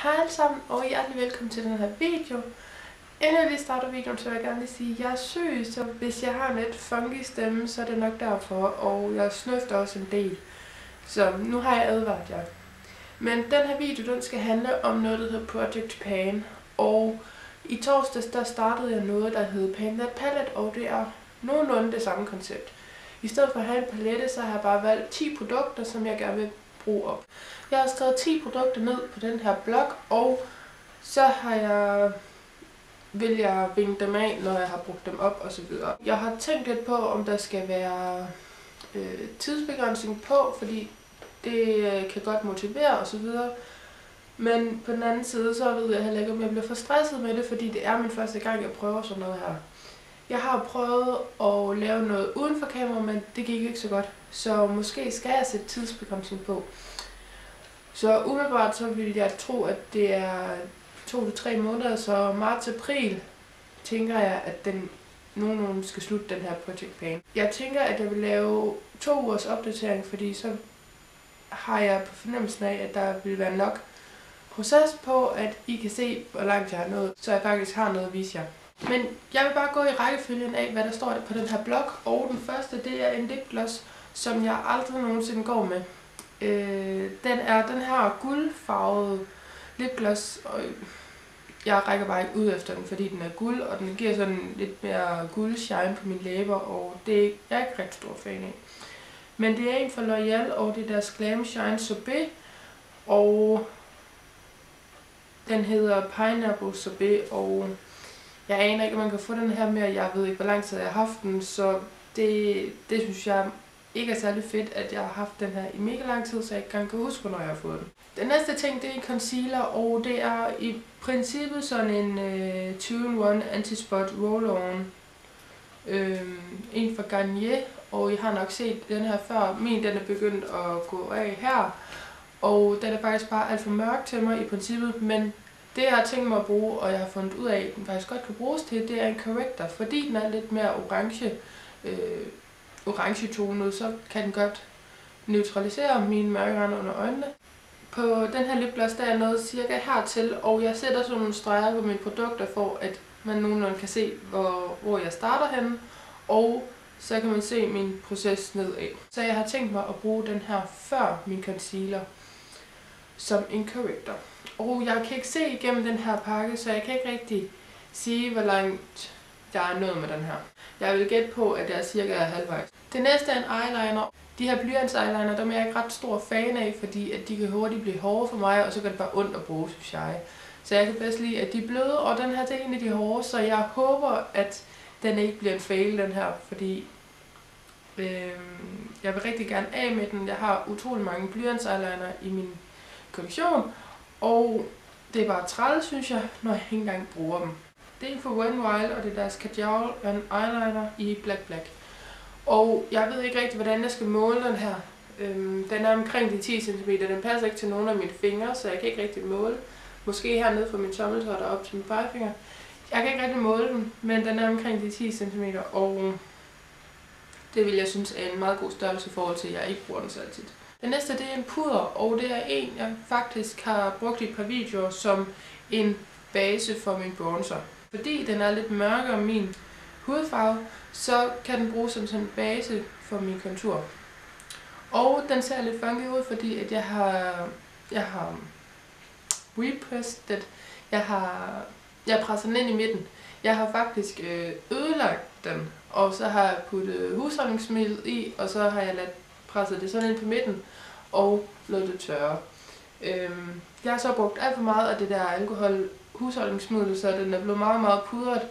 Hej alle sammen, og hjertelig velkommen til den her video. Inden jeg lige starter videoen, så vil jeg gerne lige sige, at jeg er syg, så hvis jeg har en lidt funky stemme, så er det nok derfor, og jeg snøfter også en del. Så nu har jeg advaret jer. Men den her video, den skal handle om noget, der hedder Project Pan. Og i torsdags, der startede jeg noget, der hed Pan That Palette, og det er nogenlunde det samme koncept. I stedet for at have en palette, så har jeg bare valgt 10 produkter, som jeg gerne vil bruge op. Jeg har skrevet 10 produkter ned på den her blog, og så vil jeg vinge dem af, når jeg har brugt dem op osv. Jeg har tænkt lidt på, om der skal være tidsbegrænsning på, fordi det kan godt motivere osv. Men på den anden side, så ved jeg heller ikke, om jeg bliver for stresset med det, fordi det er min første gang, jeg prøver sådan noget her. Jeg har prøvet at lave noget uden for kamera, men det gik ikke så godt. Så måske skal jeg sætte tidsbegrænsning på. Så umiddelbart så vil jeg tro, at det er 2-3 måneder, så marts-april tænker jeg, at den nogenlunde skal slutte den her Project Pan. Jeg tænker, at jeg vil lave 2 ugers opdatering, fordi så har jeg på fornemmelsen af, at der vil være nok proces på, at I kan se, hvor langt jeg har nået, så jeg faktisk har noget at vise jer. Men jeg vil bare gå i rækkefølgen af, hvad der står på den her blog, og den første, det er en lipgloss, som jeg aldrig nogensinde går med. Den er den her guldfarvede lipgloss, og jeg rækker bare ikke ud efter den, fordi den er guld, og den giver sådan lidt mere guldshine på mine læber, og det er jeg ikke rigtig stor fan af. Men det er en fra L'Oreal, og det er deres Glam Shine Sorbet, og den hedder Pineapple Sorbet, og jeg aner ikke, om man kan få den her mere. Jeg ved ikke, hvor lang tid jeg har haft den, så det synes jeg ikke er særlig fedt, at jeg har haft den her i mega lang tid, så jeg ikke engang kan huske, hvornår jeg har fået den. Den næste ting, det er en concealer, og det er i princippet sådan en 2-in-1 Anti-Spot Roll-On. En fra Garnier, og I har nok set den her før. Min den er begyndt at gå af her, og den er faktisk bare alt for mørk til mig i princippet, men det jeg har tænkt mig at bruge, og jeg har fundet ud af, at den faktisk godt kan bruges til, det er en corrector, fordi den er lidt mere orange tonet, så kan den godt neutralisere mine mørkerande under øjnene. På den her lipgloss, der er noget cirka hertil, og jeg sætter sådan nogle streger på mine produkter, for at man nogenlunde kan se, hvor jeg starter henne, og så kan man se min proces nedad. Så jeg har tænkt mig at bruge den her før min concealer som en corrector. Og jeg kan ikke se igennem den her pakke, så jeg kan ikke rigtig sige, hvor langt jeg er nået med den her. Jeg vil gætte på, at jeg er cirka halvvejs. Det næste er en eyeliner. De her blyants eyeliner, dem er jeg ikke ret stor fan af, fordi at de kan hurtigt blive hårde for mig, og så kan det bare ondt at bruge, synes jeg. Så jeg kan bedst lide, at de er bløde, og den her det er en af de hårde, så jeg håber, at den ikke bliver en fail, den her, fordi jeg vil rigtig gerne af med den. Jeg har utrolig mange blyants eyeliner i min kollektion, og det er bare træls, synes jeg, når jeg ikke engang bruger dem. Det er en fra Wet n Wild, og det er deres Kajal eyeliner i Black. Og jeg ved ikke rigtig, hvordan jeg skal måle den her. Den er omkring de 10 cm. Den passer ikke til nogen af mine fingre, så jeg kan ikke rigtig måle. Måske hernede fra min tommeltot og op til min pegefinger. Jeg kan ikke rigtig måle den, men den er omkring de 10 cm, og det vil jeg synes er en meget god størrelse i forhold til, at jeg ikke bruger den så tit. Den næste, det er en puder, og det er en, jeg faktisk har brugt i et par videoer som en base for min bronzer. Fordi den er lidt mørkere end min hudfarve, så kan den bruges som sådan en base for min kontur. Og den ser lidt funky ud, fordi at jeg har repressed, jeg presser den ind i midten. Jeg har faktisk ødelagt den, og så har jeg puttet husholdningsmiddel i, og så har jeg presset det sådan ind på midten og ladet det tørre. Jeg har så brugt alt for meget af det der alkohol husholdningsmiddel, så den er blevet meget pudret.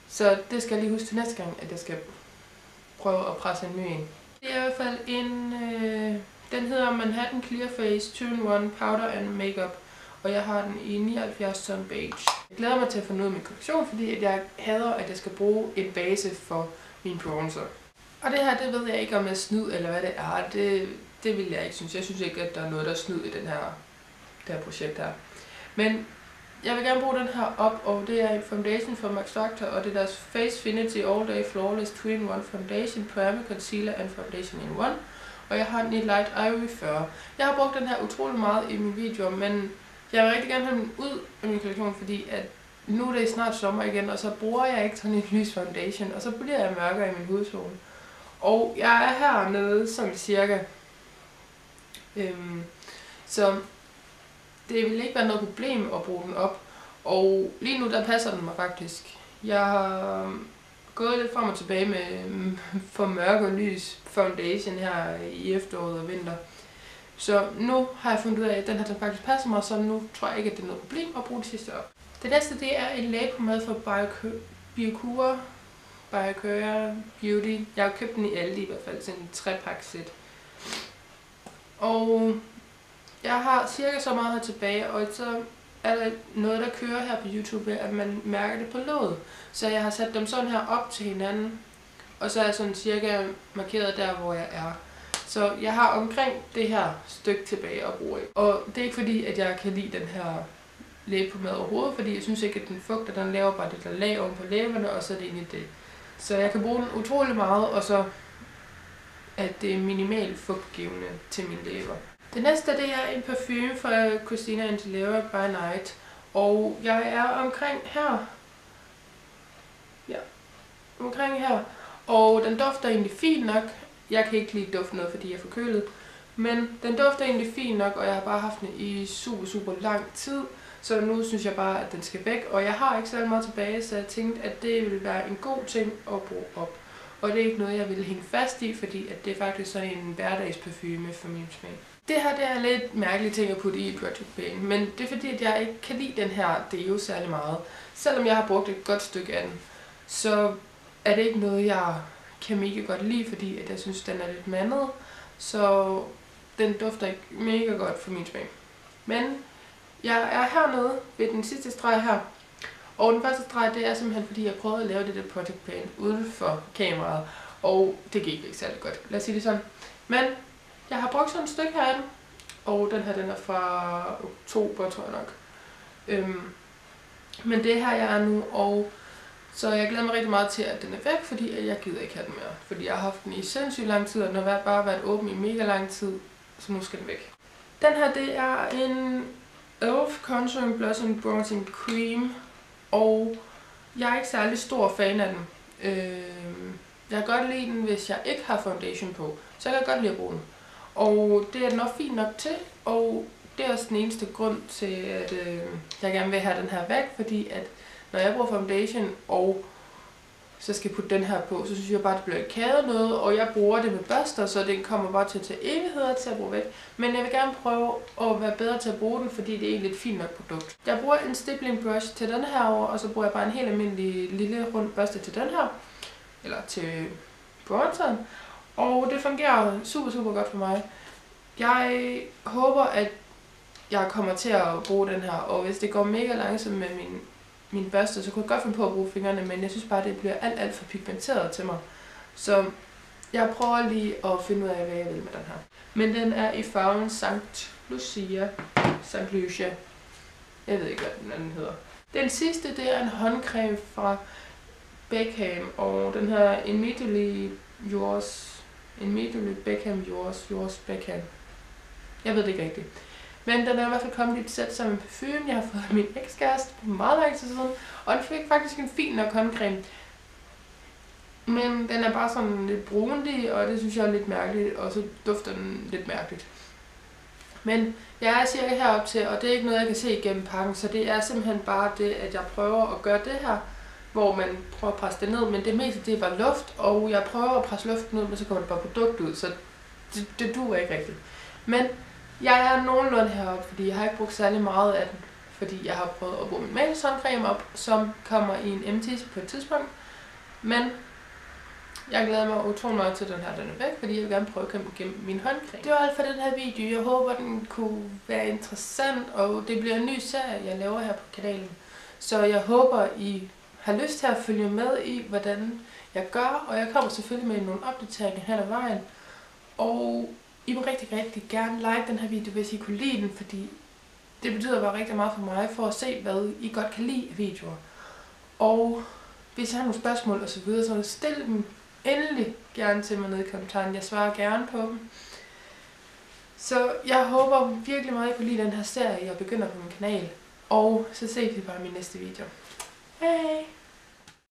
Så det skal jeg lige huske til næste gang, at jeg skal prøve at presse en my ind. Det er i hvert fald den hedder Manhattan Clear Face 2-in-1 Powder and Makeup, og jeg har den i 79 Sun Beige. Jeg glæder mig til at finde ud af min kollektion, fordi at jeg hader, at jeg skal bruge en base for min bronzer. Og det her, det ved jeg ikke, om jeg er snyd eller hvad det er. Det vil jeg ikke synes. Jeg synes ikke, at der er noget, der er snyd i det her projekt her. Men jeg vil gerne bruge den her op, og det er en foundation fra Max Factor, og det er deres Facefinity All Day Flawless 2-in-1 Foundation, Primer, Concealer and Foundation in One. Og jeg har den i Light Ivory 40. Jeg har brugt den her utrolig meget i mine videoer, men Jeg vil rigtig gerne have den ud af min kollektion, fordi at nu er det snart sommer igen, og så bruger jeg ikke sådan en lys foundation, og så bliver jeg mørkere i min hudtone. Og jeg er hernede som cirka. Så det vil ikke være noget problem at bruge den op. Og lige nu der passer den mig faktisk. Jeg har gået lidt frem og tilbage med for mørk og lys foundation her i efteråret og vinter. Så nu har jeg fundet ud af, at den her den faktisk passer mig, så nu tror jeg ikke, at det er noget problem at bruge det sidste op. Det næste det er en lægepomade fra Biocura Beauty. Jeg har købt den i Aldi i hvert fald, sådan en 3-pakke sæt. Og jeg har cirka så meget her tilbage, og så er der noget, der kører her på YouTube, at man mærker det på låget. Så jeg har sat dem sådan her op til hinanden, og så er jeg sådan cirka markeret der, hvor jeg er. Så jeg har omkring det her stykke tilbage at bruge. Og det er ikke fordi, at jeg kan lide den her læbepomade overhovedet, fordi jeg synes ikke, at den fugter, den laver bare det der lag oven på læberne, og så er det egentlig det. Så jeg kan bruge den utrolig meget, og så at det er minimalt fugtgivende til mine læber. Det næste det er en parfume fra Christina Aguilera by Night, og jeg er omkring her. Ja, omkring her. Og den dufter egentlig fint nok. Jeg kan ikke lide duften noget, fordi jeg er forkølet. Men den dufter egentlig fint nok, og jeg har bare haft den i super lang tid. Så nu synes jeg bare, at den skal væk. Og jeg har ikke så meget tilbage, så jeg tænkte, at det ville være en god ting at bruge op. Og det er ikke noget, jeg vil hænge fast i, fordi at det er faktisk sådan en hverdagsparfume for min smag. Det her det er lidt mærkelige ting at putte i Project Bane, men det er fordi, at jeg ikke kan lide den her deo særlig meget. Selvom jeg har brugt et godt stykke af den, så er det ikke noget, jeg kan mega godt lide, fordi at jeg synes, den er lidt mandet. Så den dufter ikke mega godt for min smag. Men jeg er hernede ved den sidste streg her. Og den første streg, det er simpelthen fordi, jeg prøvede at lave det der Project Bane uden for kameraet. Og det gik ikke særlig godt. Lad os sige det sådan. Men jeg har brugt sådan et stykke her af den. Og den her, den er fra oktober, tror jeg nok. Men det her, jeg er nu. Og så jeg glæder mig rigtig meget til, at den er væk, fordi jeg gider ikke have den mere. Fordi jeg har haft den i sindssygt lang tid, og den har bare været åben i mega lang tid. Så nu skal den væk. Den her, det er en Elf Contouring Blossom Bronzing Cream. Og jeg er ikke særlig stor fan af den. Jeg kan godt lide den, hvis jeg ikke har foundation på. Så jeg kan godt lide at bruge den. Og det er den også fint nok til. Og det er også den eneste grund til, at jeg gerne vil have den her væk. Fordi at når jeg bruger foundation, og så skal jeg putte den her på, så synes jeg bare, at det bliver kædet noget. Og jeg bruger det med børster, så det kommer bare til at tage evigheder til at bruge væk. Men jeg vil gerne prøve at være bedre til at bruge den, fordi det er egentlig et fint nok produkt. Jeg bruger en stippling brush til den her over, og så bruger jeg bare en helt almindelig lille rund børste til den her. Eller til bronzeren. Og det fungerer super godt for mig. Jeg håber, at jeg kommer til at bruge den her, og hvis det går mega langsomt med min børste, så kunne jeg godt finde på at bruge fingrene, men jeg synes bare, det bliver alt for pigmenteret til mig. Så jeg prøver lige at finde ud af, hvad jeg vil med den her. Men den er i farven St. Lucia. Jeg ved ikke, hvad den anden hedder. Den sidste, det er en håndcreme fra Beckham, og den her Immediately Beckham Yours Beckham. Jeg ved det ikke rigtigt. Men den er i hvert fald kommet i et sæt sammen med parfume. Jeg har fået min ekskæreste på meget lang tid siden. Og den fik faktisk en fin nok håndcreme. Men den er bare sådan lidt brunlig, og det synes jeg er lidt mærkeligt. Og så dufter den lidt mærkeligt. Men jeg er cirka herop til, og det er ikke noget, jeg kan se igennem pakken. Så det er simpelthen bare det, at jeg prøver at gøre det her, hvor man prøver at presse det ned. Men det meste, det er bare luft, og jeg prøver at presse luften ud, men så kommer det bare produkt ud. Så det duer ikke rigtigt. Men jeg er nogenlunde heroppe, fordi jeg har ikke brugt særlig meget af den, fordi jeg har prøvet at bruge min mailsåndcreme op, som kommer i en MT på et tidspunkt. Men jeg glæder mig utrolig meget til den her, den er væk, fordi jeg vil gerne prøve at komme igennem min håndcreme. Det var alt for den her video. Jeg håber, den kunne være interessant, og det bliver en ny serie, jeg laver her på kanalen. Så jeg håber, I har lyst til at følge med i, hvordan jeg gør, og jeg kommer selvfølgelig med nogle opdateringer hen ad vejen. Og I må rigtig gerne like den her video, hvis I kunne lide den, fordi det betyder bare rigtig meget for mig, for at se, hvad I godt kan lide af videoer. Og hvis I har nogle spørgsmål og så videre, så stil dem endelig gerne til mig nede i kommentaren. Jeg svarer gerne på dem. Så jeg håber virkelig meget, at I kunne lide den her serie, jeg begynder på min kanal. Og så ses vi bare i min næste video. Hej!